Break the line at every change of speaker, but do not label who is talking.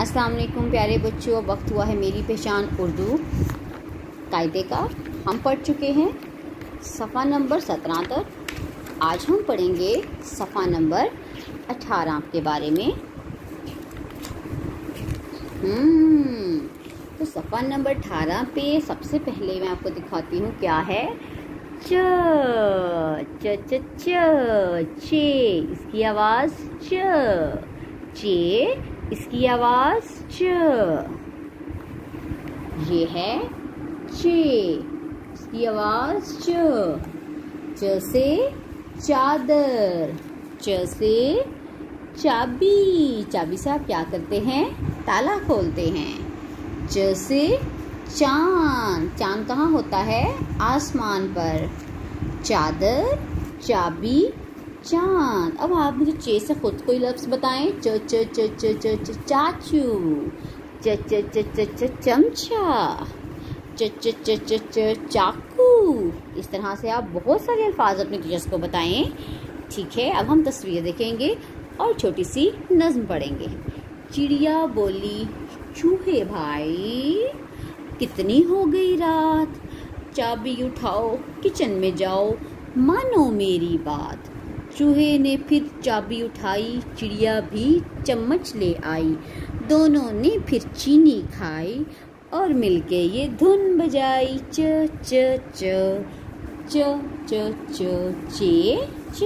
अस्सलाम वालेकुम प्यारे बच्चों, वक्त हुआ है मेरी पहचान उर्दू कायदे का। हम पढ़ चुके हैं सफ़ा नंबर 17 तक। आज हम पढ़ेंगे सफ़ा नंबर 18 के बारे में। तो सफ़ा नंबर 18 पे सबसे पहले मैं आपको दिखाती हूँ क्या है। च च च च चे, इसकी आवाज़ च। चे, इसकी आवाज़ च। ये है चे, इसकी आवाज़ च। च से चादर, च से चाबी, चाबी से आप क्या करते हैं? ताला खोलते हैं। च से चांद, चांद कहाँ होता है? आसमान पर। चादर, चाबी, चांद। अब आप मुझे चे से खुद कोई लफ्ज़ बताएं। च च च च च च चाचू, च च च च च चमचा, च च च च च चाकू। इस तरह से आप बहुत सारे अल्फाज अपने टीचर्स को बताएं। ठीक है, अब हम तस्वीर देखेंगे और छोटी सी नज़्म पढ़ेंगे। चिड़िया बोली चूहे भाई, कितनी हो गई रात, चाबी उठाओ किचन में जाओ, मानो मेरी बात। चूहे ने फिर चाबी उठाई, चिड़िया भी चम्मच ले आई। दोनों ने फिर चीनी खाई और मिलके ये धुन बजाई। च च च च च च चे च।